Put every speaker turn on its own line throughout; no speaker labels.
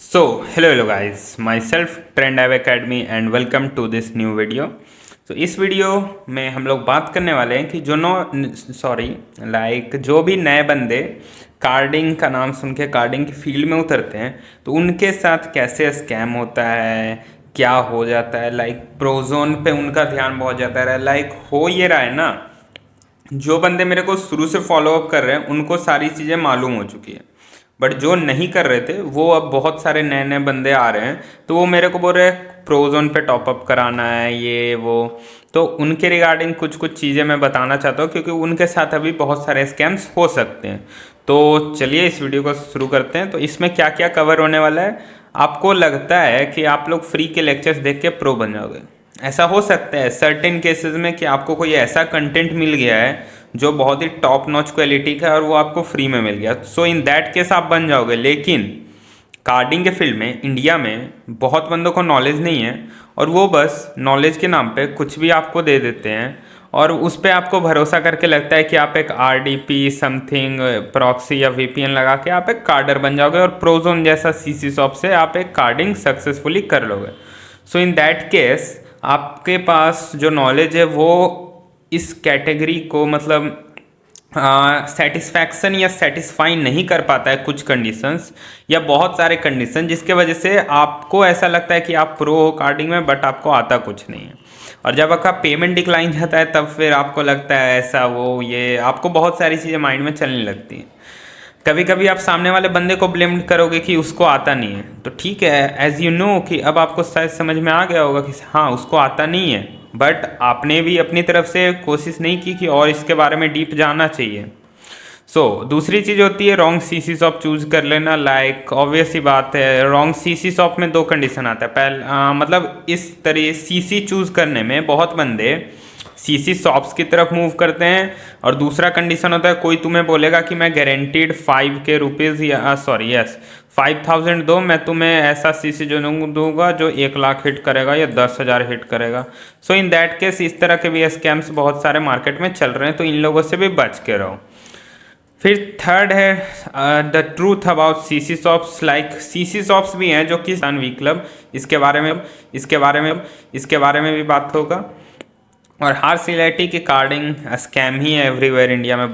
Hello guys, myself Trend Ave Academy and welcome to this new video. इस video में हम लोग बात करने वाले हैं कि जो भी नए बंदे कार्डिंग का नाम सुन के कार्डिंग की फील्ड में उतरते हैं तो उनके साथ कैसे स्कैम होता है, क्या हो जाता है। प्रोजोन पे उनका ध्यान बहुत जाता है। हो ये रहा है ना, जो बंदे मेरे को शुरू से फॉलो अप कर रहे हैं उनको सारी चीज़ें मालूम हो चुकी है, बट जो नहीं कर रहे थे वो अब बहुत सारे नए नए बंदे आ रहे हैं तो वो मेरे को बोल रहे हैं प्रोजोन पे टॉपअप कराना है ये वो। तो उनके रिगार्डिंग कुछ कुछ चीज़ें मैं बताना चाहता हूँ क्योंकि उनके साथ अभी बहुत सारे स्कैम्स हो सकते हैं। तो चलिए इस वीडियो को शुरू करते हैं। तो इसमें क्या क्या कवर होने वाला है, आपको लगता है कि आप लोग फ्री के लेक्चर्स देख के प्रो बन जाओगे। ऐसा हो सकता है सर्टेन केसेस में कि आपको कोई ऐसा कंटेंट मिल गया है जो बहुत ही टॉप नॉच क्वालिटी का है और वो आपको फ्री में मिल गया, सो इन दैट केस आप बन जाओगे। लेकिन कार्डिंग के फील्ड में इंडिया में बहुत बंदों को नॉलेज नहीं है और वो बस नॉलेज के नाम पे कुछ भी आपको दे देते हैं और उस पर आपको भरोसा करके लगता है कि आप एक RDP समथिंग प्रॉक्सी या VPN लगा के आप एक कार्डर बन जाओगे और प्रोजोन जैसा CC शॉप से आप एक कार्डिंग सक्सेसफुली कर लोगे। सो इन दैट केस आपके पास जो नॉलेज है वो इस कैटेगरी को सेटिस्फैक्शन या सेटिस्फाई नहीं कर पाता है कुछ कंडीशंस या बहुत सारे कंडीशन, जिसके वजह से आपको ऐसा लगता है कि आप प्रो हो कार्डिंग में बट आपको आता कुछ नहीं है। और जब आपका पेमेंट डिक्लाइन जाता है तब फिर आपको लगता है ऐसा वो ये, आपको बहुत सारी चीज़ें माइंड में चलने लगती हैं। कभी कभी आप सामने वाले बंदे को ब्लेम करोगे कि उसको आता नहीं है, तो ठीक है, एज यू नो कि अब आपको शायद समझ में आ गया होगा कि हाँ उसको आता नहीं है, बट आपने भी अपनी तरफ से कोशिश नहीं की कि और इसके बारे में डीप जानना चाहिए। दूसरी चीज़ होती है रॉन्ग CC शॉप चूज कर लेना। ऑब्वियस ही बात है, रॉन्ग CC शॉप में दो कंडीशन आता है। इस तरह CC चूज करने में बहुत बंदे CC शॉप्स की तरफ मूव करते हैं और दूसरा कंडीशन होता है कोई तुम्हें बोलेगा कि मैं गारंटीड 5K रुपीज़ या 5,000 दो, मैं तुम्हें ऐसा CC जो दूंगा जो 1 लाख हिट करेगा या 10,000 हिट करेगा। सो इन दैट केस इस तरह के भी स्कैम्स बहुत सारे मार्केट में चल रहे हैं, तो इन लोगों से भी बच के रहो। फिर थर्ड है the truth about CC shops. CC shops भी हैं जो कि वी क्लब, इसके बारे में भी बात होगा। और हार्श रियलिटी की कार्डिंग स्कैम ही है एवरीवेयर इंडिया में,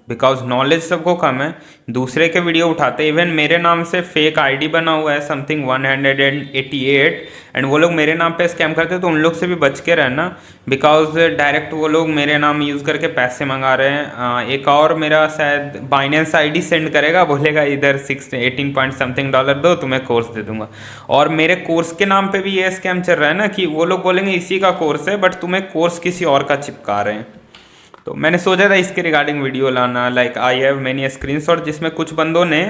बिकॉज नॉलेज सबको कम है, दूसरे के वीडियो उठाते। इवन मेरे नाम से फेक ID बना हुआ है समथिंग 188 एंड वो लोग मेरे नाम पे स्कैम करते हैं, तो उन लोग से भी बच के रहना, बिकॉज डायरेक्ट वो लोग मेरे नाम यूज़ करके पैसे मंगा रहे हैं। एक और मेरा शायद बाइनेंस ID सेंड करेगा, बोलेगा इधर 18 पॉइंट समथिंग डॉलर दो, तुम्हें कोर्स दे दूंगा। और मेरे कोर्स के नाम पे भी ये स्कैम चल रहा है ना कि वो लोग बोलेंगे इसी का कोर्स है बट तुम्हें कोर्स किसी और का चिपका रहे हैं। तो मैंने सोचा था इसके रिगार्डिंग वीडियो लाना। आई हैव मैनी स्क्रीनशॉट जिसमें कुछ बंदों ने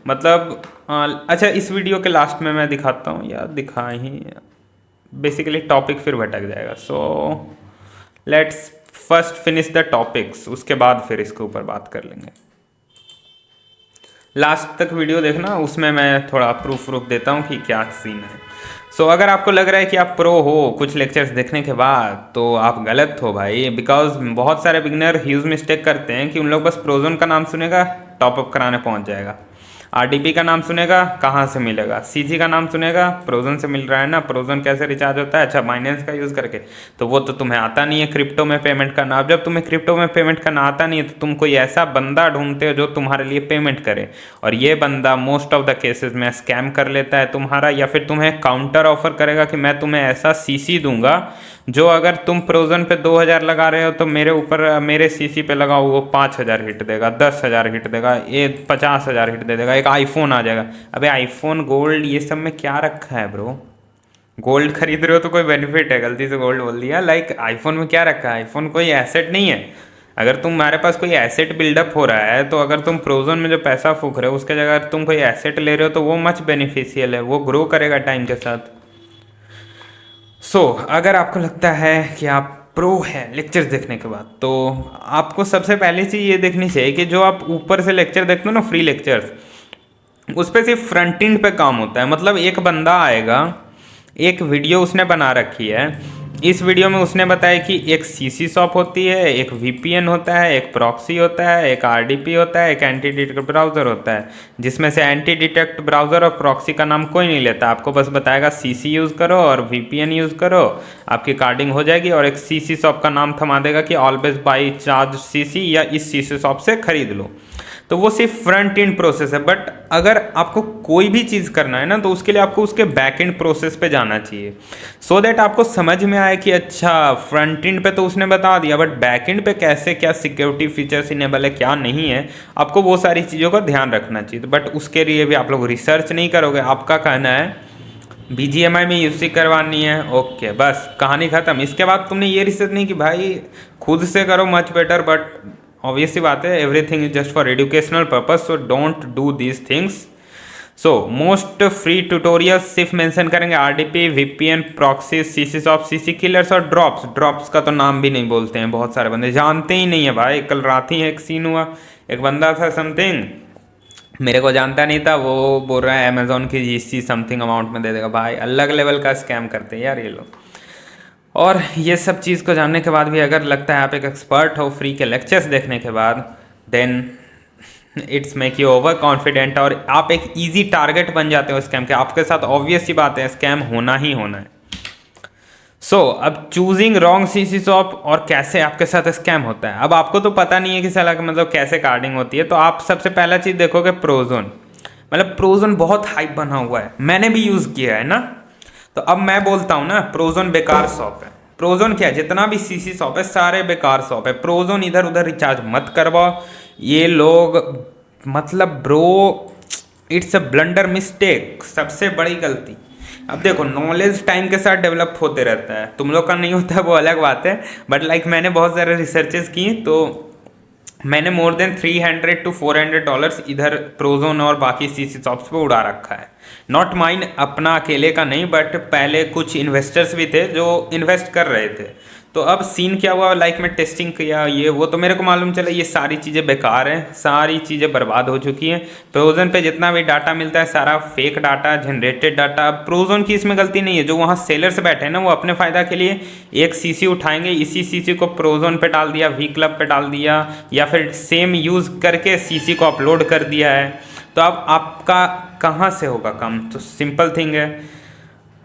अच्छा इस वीडियो के लास्ट में मैं दिखाता हूँ, या दिखा ही बेसिकली टॉपिक फिर भटक जाएगा। Let's first finish the topics, उसके बाद फिर इसके ऊपर बात कर लेंगे। लास्ट तक वीडियो देखना, उसमें मैं थोड़ा प्रूफ देता हूँ कि क्या सीन है। अगर आपको लग रहा है कि आप प्रो हो कुछ लेक्चर्स देखने के बाद, तो आप गलत हो भाई, बिकॉज बहुत सारे बिगनर ह्यूज मिस्टेक करते हैं कि उन लोग बस प्रोजोन का नाम सुनेगा टॉपअप कराने पहुंच जाएगा, RDP का नाम सुनेगा कहाँ से मिलेगा, CC का नाम सुनेगा प्रोजोन से मिल रहा है ना, प्रोजोन कैसे रिचार्ज होता है, अच्छा बाइनेंस का यूज़ करके, तो वो तो तुम्हें आता नहीं है क्रिप्टो में पेमेंट करना। अब जब तुम्हें क्रिप्टो में पेमेंट करना आता नहीं है तो तुम कोई ऐसा बंदा ढूंढते हो जो तुम्हारे लिए पेमेंट करे, और ये बंदा मोस्ट ऑफ द केसेस में स्कैम कर लेता है तुम्हारा, या फिर तुम्हें काउंटर ऑफर करेगा कि मैं तुम्हें ऐसा CC दूंगा जो अगर तुम प्रोजन पे 2,000 लगा रहे हो तो मेरे CC पे लगाओ वो 5,000 हिट देगा, 10,000 हिट देगा, ये 50,000 हिट दे देगा, एक आईफोन आ जाएगा। अबे आईफोन गोल्ड ये सब में क्या रखा है ब्रो? गोल्ड खरीद रहे हो तो कोई बेनिफिट है, गलती से गोल्ड बोल दिया। आईफोन में क्या रखा है? आईफोन कोई एसेट नहीं है। अगर तुम्हारे पास कोई एसेट बिल्डअप हो रहा है तो अगर तुम प्रोजन में जो पैसा फूक रहे हो उसके जगह तुम कोई एसेट ले रहे हो तो वो मच बेनिफिशियल है, वो ग्रो करेगा टाइम के साथ। अगर आपको लगता है कि आप प्रो है लेक्चर्स देखने के बाद, तो आपको सबसे पहली चीज़ ये देखनी चाहिए कि जो आप ऊपर से लेक्चर देखते हो ना फ्री लेक्चर्स, उस पर सिर्फ फ्रंट एंड पे काम होता है। मतलब एक बंदा आएगा, एक वीडियो उसने बना रखी है, इस वीडियो में उसने बताया कि एक सीसी शॉप होती है, एक वीपीएन होता है, एक प्रॉक्सी होता है, एक आरडीपी होता है, एक एंटी डिटेक्ट ब्राउज़र होता है, जिसमें से एंटी डिटेक्ट ब्राउज़र और प्रॉक्सी का नाम कोई नहीं लेता, आपको बस बताएगा सीसी यूज़ करो और वीपीएन यूज़ करो, आपकी कार्डिंग हो जाएगी। और एक सीसी शॉप का नाम थमा देगा कि ऑलवेज बाई चार्ज सीसी या इस सीसी शॉप से खरीद लो। तो वो सिर्फ फ्रंट एंड प्रोसेस है, बट अगर आपको कोई भी चीज़ करना है ना तो उसके लिए आपको उसके बैक एंड प्रोसेस पे जाना चाहिए, सो दैट आपको समझ में आए कि अच्छा फ्रंट एंड पे तो उसने बता दिया, बट बैक एंड पे कैसे क्या सिक्योरिटी फीचर्स इनेबल है क्या नहीं है, आपको वो सारी चीज़ों का ध्यान रखना चाहिए। बट उसके लिए भी आप लोग रिसर्च नहीं करोगे, आपका कहना है BGMI में यूसी करवानी है, ओके बस कहानी ख़त्म। इसके बाद तुमने ये रिसर्च नहीं कि भाई खुद से करो मच बेटर, बट ऑब्वियस सी बात है everything is just for educational purpose, so don't do these things. So most free tutorials सिर्फ मेंशन करेंगे RDP, VPN, proxy, CC shop, CC killers और ड्रॉप्स का तो नाम भी नहीं बोलते हैं, बहुत सारे बंदे जानते ही नहीं है भाई। कल रात ही एक सीन हुआ, एक बंदा था समथिंग, मेरे को जानता नहीं था, वो बोल रहा है अमेजोन की जीसी समथिंग अमाउंट में दे देगा। भाई अलग लेवल का स्कैम करते हैं यार ये लोग। और ये सब चीज़ को जानने के बाद भी अगर लगता है आप एक एक्सपर्ट हो फ्री के लेक्चर्स देखने के बाद, then it's make you over confident और आप एक इजी टारगेट बन जाते हो स्कैम के। आपके साथ ऑब्वियस सी बात है स्कैम होना ही होना है। सो अब चूजिंग रॉन्ग सीसी शॉप और कैसे आपके साथ स्कैम होता है। अब आपको तो पता नहीं है कि साला मतलब कैसे कार्डिंग होती है, तो आप सबसे पहला चीज़ देखोगे प्रोजोन। मतलब प्रोजोन बहुत हाइप बना हुआ है, मैंने भी यूज़ किया है ना, तो अब मैं बोलता हूँ ना प्रोजोन बेकार शॉप है। प्रोजोन क्या है, जितना भी सीसी शॉप है सारे बेकार शॉप है। प्रोजोन इधर उधर रिचार्ज मत करवाओ, ये लोग मतलब bro it's a blunder mistake, सबसे बड़ी गलती। अब देखो नॉलेज टाइम के साथ डेवलप होते रहता है, तुम लोग का नहीं होता है वो अलग बात है, बट लाइक मैंने बहुत सारे रिसर्चेस की तो मैंने मोर देन $300 to $400 इधर प्रोजोन और बाकी सीसी शॉप्स पे उड़ा रखा है। नॉट माइन, अपना अकेले का नहीं, बट पहले कुछ इन्वेस्टर्स भी थे जो इन्वेस्ट कर रहे थे। तो अब सीन क्या हुआ, लाइक मैं टेस्टिंग किया ये वो, तो मेरे को मालूम चला ये सारी चीज़ें बेकार हैं, सारी चीज़ें बर्बाद हो चुकी हैं। प्रोजन पे जितना भी डाटा मिलता है सारा फेक डाटा, जनरेटेड डाटा। प्रोजन की इसमें गलती नहीं है, जो वहाँ सेलर्स बैठे हैं ना वो अपने फ़ायदा के लिए एक सीसी उठाएंगे, इसी सीसी को प्रोजन पे डाल दिया, वी क्लब पे डाल दिया, या फिर सेम यूज़ करके सीसी को अपलोड कर दिया है। तो अब आपका कहाँ से होगा काम, तो सिंपल थिंग है।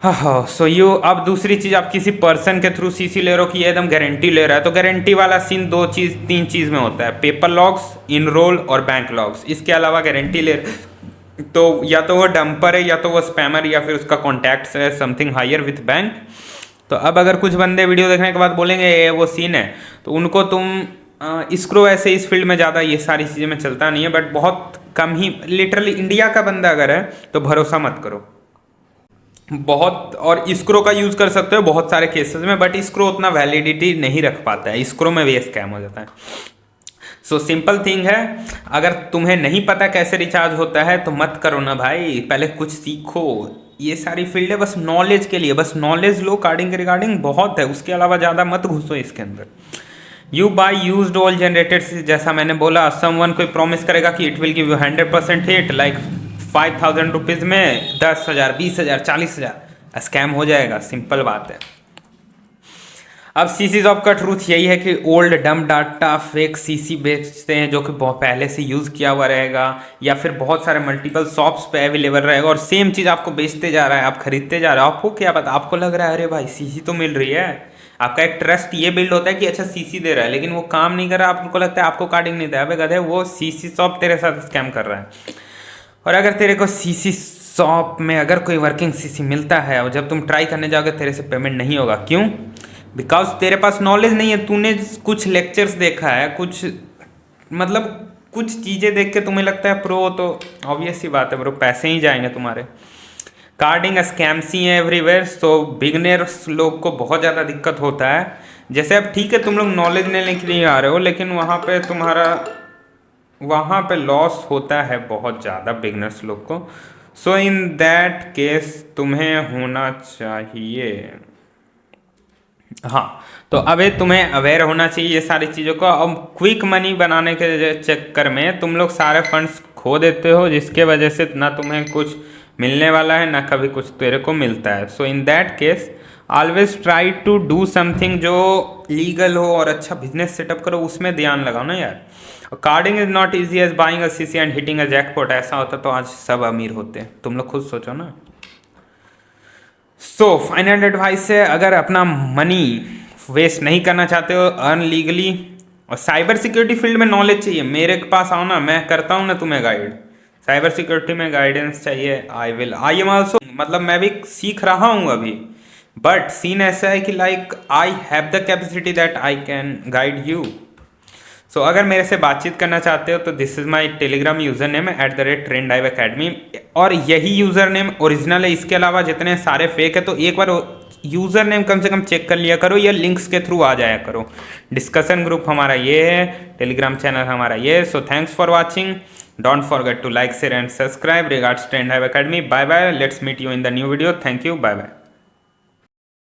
हाँ सो यू, अब दूसरी चीज़, आप किसी पर्सन के थ्रू सीसी ले रहे हो कि ये एकदम गारंटी ले रहा है, तो गारंटी वाला सीन तीन चीज़ में होता है, पेपर लॉग्स, इनरोल और बैंक लॉग्स। इसके अलावा गारंटी ले तो या तो वो डंपर है, या तो वो स्पैमर, या फिर उसका कॉन्टैक्ट है समथिंग हायर विथ बैंक। तो अब अगर कुछ बंदे वीडियो देखने के बाद बोलेंगे ये वो सीन है, तो उनको तुम इसको ऐसे इस फील्ड में ज़्यादा ये सारी चीज़ें में चलता नहीं है, बट बहुत कम ही, लिटरली इंडिया का बंदा अगर है तो भरोसा मत करो बहुत। और इस्क्रो का यूज़ कर सकते हो बहुत सारे केसेस में, बट इस्क्रो उतना वैलिडिटी नहीं रख पाता है, इस्क्रो में भी स्कैम हो जाता है। सो सिंपल थिंग है, अगर तुम्हें नहीं पता कैसे रिचार्ज होता है तो मत करो ना भाई, पहले कुछ सीखो। ये सारी फील्ड है बस नॉलेज के लिए, बस नॉलेज लो कार्डिंग के रिगार्डिंग, बहुत है, उसके अलावा ज़्यादा मत घुसो इसके अंदर। You buy used all generated, जैसा मैंने बोला, समवन कोई प्रॉमिस करेगा कि it will give you 100% hit, like 5,000 rupees में 10,000, 20,000, 40,000, स्कैम हो जाएगा, सिंपल बात है। अब सीसी शॉप का ट्रूथ यही है कि ओल्ड डम डाटा फेक सीसी बेचते हैं जो कि बहुत पहले से यूज़ किया हुआ रहेगा, या फिर बहुत सारे मल्टीपल शॉप्स पे अवेलेबल रहेगा और सेम चीज़ आपको बेचते जा रहा है, आप खरीदते जा रहे हो। आपको क्या पता, आपको लग रहा है अरे भाई सीसी तो मिल रही है, आपका एक ट्रस्ट ये बिल्ड होता है कि अच्छा सीसी दे रहा है, लेकिन वो काम नहीं कर रहा, आपको लगता है आपको कार्डिंग नहीं दे, अबे गधे वो सीसी शॉप तेरे साथ स्कैम कर रहा है। और अगर तेरे को सीसी शॉप में अगर कोई वर्किंग सीसी मिलता है और जब तुम ट्राई करने जाओगे तेरे से पेमेंट नहीं होगा, क्यों? बिकॉज तेरे पास नॉलेज नहीं है, तूने कुछ लेक्चर्स देखा है, कुछ मतलब कुछ चीज़ें देख के तुम्हें लगता है प्रो, तो ऑब्वियस सी बात है ब्रो पैसे ही जाएंगे तुम्हारे। कार्डिंग स्कैम्स ही है एवरीवेयर, सो बिगनर्स लोग को बहुत ज़्यादा दिक्कत होता है। जैसे अब ठीक है तुम लोग नॉलेज लेने के लिए आ रहे हो, लेकिन वहाँ पे लॉस होता है बहुत ज़्यादा बिगनर्स लोग को। सो इन दैट केस तुम्हें होना चाहिए, हाँ तो अबे तुम्हें अवेयर होना चाहिए ये सारी चीज़ों को। अब क्विक मनी बनाने के चक्कर में तुम लोग सारे फंड्स खो देते हो, जिसके वजह से ना तुम्हें कुछ मिलने वाला है, ना कभी कुछ तेरे को मिलता है। So in that case always try to do something जो लीगल हो और अच्छा बिजनेस सेटअप करो, उसमें ध्यान लगाओ ना यार। Carding is not easy as buying a CC and hitting a jackpot. ऐसा होता तो आज सब अमीर होते, तुम लोग खुद सोचो ना। सो फाइनल एडवाइस है, अगर अपना मनी वेस्ट नहीं करना चाहते हो अर्न लीगली और साइबर सिक्योरिटी फील्ड में नॉलेज चाहिए, मेरे पास आओ ना, मैं करता हूँ ना तुम्हें गाइड। साइबर सिक्योरिटी में गाइडेंस चाहिए, आई एम ऑल्सो, मतलब मैं भी सीख रहा हूँ अभी। बट सीन ऐसा है कि like I have the capacity that I can guide you. So अगर मेरे से बातचीत करना चाहते हो तो this is my Telegram user name @TrendDiveAcademy, और यही यूजर नेम ओरिजिनल है। इसके अलावा जितने सारे फेक है तो एक बार यूजर नेम कम से कम चेक कर लिया करो, या लिंक्स के थ्रू आ जाया करो। डिस्कशन ग्रुप हमारा ये है, टेलीग्राम चैनल हमारा ये है। So thanks for watching, don't forget to like share and subscribe. Regards trend hive academy, bye bye, let's meet you in the new video. Thank you, bye bye.